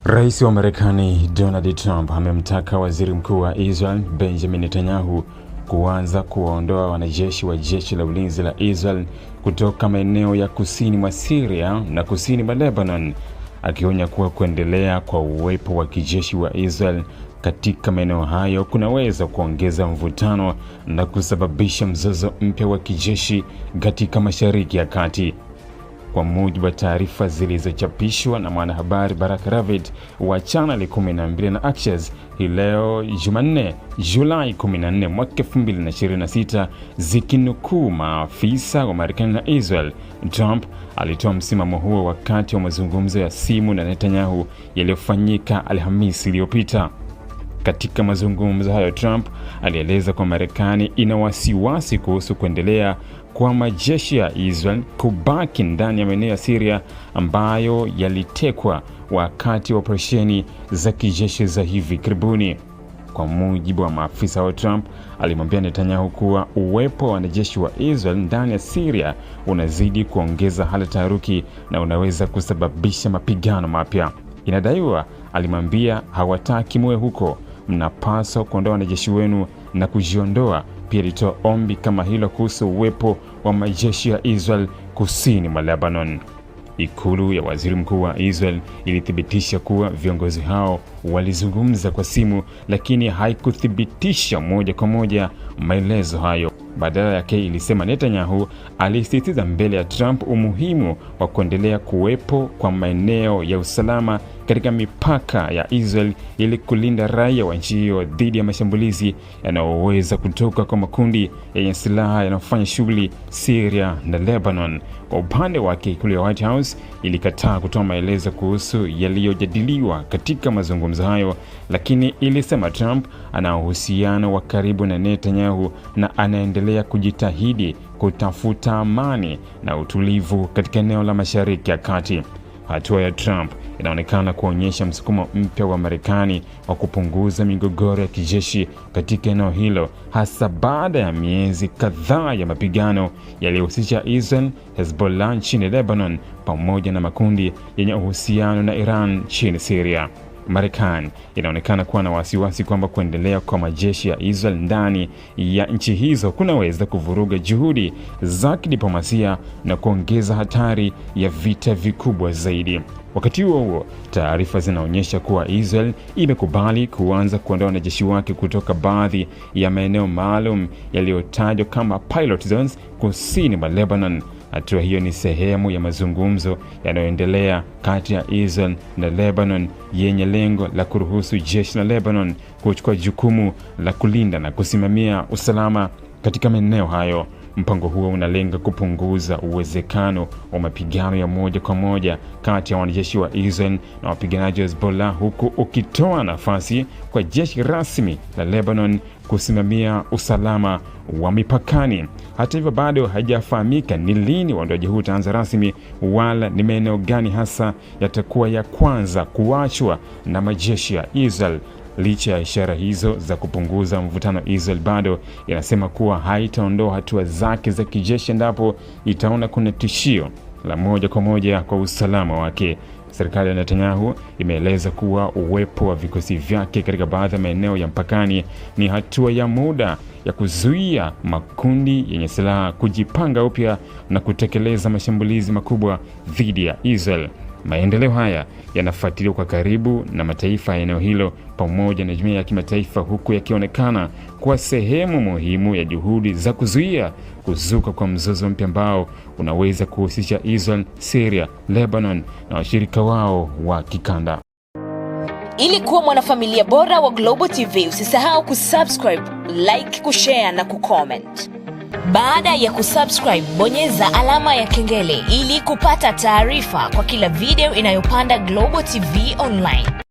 Rais wa Marekani Donald Trump amemtaka Waziri Mkuu wa Israel Benjamin Netanyahu kuanza kuwaondoa wanajeshi wa jeshi la ulinzi la Israel kutoka maeneo ya kusini mwa Syria na kusini mwa Lebanon, akionya kuwa kuendelea kwa uwepo wa kijeshi wa Israel katika maeneo hayo kunaweza kuongeza mvutano na kusababisha mzozo mpya wa kijeshi katika Mashariki ya Kati. Kwa mujibu wa taarifa zilizochapishwa na mwanahabari Barak Ravid wa Channel 12 na Axios hii leo Jumanne, Julai 14 mwaka 2026, zikinukuu maafisa wa Marekani na Israel, Trump alitoa msimamo huo wakati wa mazungumzo ya simu na Netanyahu yaliyofanyika Alhamisi iliyopita. Katika mazungumzo hayo, Trump alieleza kwa Marekani ina wasiwasi kuhusu kuendelea kwa majeshi ya Israel kubaki ndani ya maeneo ya Syria ambayo yalitekwa wakati wa operesheni za kijeshi za hivi karibuni. Kwa mujibu wa maafisa wa Trump, alimwambia Netanyahu kuwa uwepo wa wanajeshi wa Israel ndani ya Syria unazidi kuongeza hali taharuki na unaweza kusababisha mapigano mapya. Inadaiwa alimwambia, hawataki muwe huko, mnapaswa kuondoa wanajeshi wenu na kujiondoa. Pia alitoa ombi kama hilo kuhusu uwepo wa majeshi ya Israel kusini mwa Lebanon. Ikulu ya Waziri Mkuu wa Israel ilithibitisha kuwa viongozi hao walizungumza kwa simu, lakini haikuthibitisha moja kwa moja maelezo hayo. Badala yake ilisema Netanyahu alisisitiza mbele ya Trump umuhimu wa kuendelea kuwepo kwa maeneo ya usalama katika mipaka ya Israel ili kulinda raia wa nchi hiyo dhidi ya mashambulizi yanayoweza kutoka kwa makundi yenye silaha yanayofanya shughuli Syria na Lebanon. Kwa upande wake, ikulu ya White House ilikataa kutoa maelezo kuhusu yaliyojadiliwa katika mazungumzo hayo, lakini ilisema Trump ana uhusiano wa karibu na Netanyahu na anaendelea kujitahidi kutafuta amani na utulivu katika eneo la Mashariki ya Kati. Hatua ya Trump inaonekana kuonyesha msukumo mpya wa Marekani wa kupunguza migogoro ya kijeshi katika eneo hilo, hasa baada ya miezi kadhaa ya mapigano yaliyohusisha Israel, Hezbollah nchini Lebanon pamoja na makundi yenye uhusiano na Iran nchini Syria. Marekani inaonekana kuwa na wasiwasi kwamba kuendelea kwa majeshi ya Israel ndani ya nchi hizo kunaweza kuvuruga juhudi za kidiplomasia na kuongeza hatari ya vita vikubwa zaidi. Wakati huo, taarifa zinaonyesha kuwa Israel imekubali kuanza kuondoa wanajeshi wake kutoka baadhi ya maeneo maalum yaliyotajwa kama pilot zones kusini mwa Lebanon. Hatua hiyo ni sehemu ya mazungumzo yanayoendelea kati ya Israel na Lebanon yenye lengo la kuruhusu jeshi la Lebanon kuchukua jukumu la kulinda na kusimamia usalama katika maeneo hayo. Mpango huo unalenga kupunguza uwezekano wa mapigano ya moja kwa moja kati ya wanajeshi wa Israel na wapiganaji wa Hezbollah, huku ukitoa nafasi kwa jeshi rasmi la Lebanon kusimamia usalama wa mipakani. Hata hivyo, bado haijafahamika ni lini uondoaji huu utaanza rasmi wala ni maeneo gani hasa yatakuwa ya kwanza kuachwa na majeshi ya Israel. Licha ya ishara hizo za kupunguza mvutano, Israel bado inasema kuwa haitaondoa hatua zake za kijeshi endapo itaona kuna tishio la moja kwa moja kwa usalama wake. Serikali ya Netanyahu imeeleza kuwa uwepo wa vikosi vyake katika baadhi ya maeneo ya mpakani ni hatua ya muda ya kuzuia makundi yenye silaha kujipanga upya na kutekeleza mashambulizi makubwa dhidi ya Israel. Maendeleo haya yanafuatiliwa kwa karibu na mataifa ya eneo hilo pamoja na jumuiya ya kimataifa, huku yakionekana kuwa sehemu muhimu ya juhudi za kuzuia kuzuka kwa mzozo mpya ambao unaweza kuhusisha Israel, Syria, Lebanon na washirika wao wa kikanda. Ili kuwa mwanafamilia bora wa Global TV, usisahau kusubscribe, like, kushare na kucomment. Baada ya kusubscribe, bonyeza alama ya kengele ili kupata taarifa kwa kila video inayopanda Global TV Online.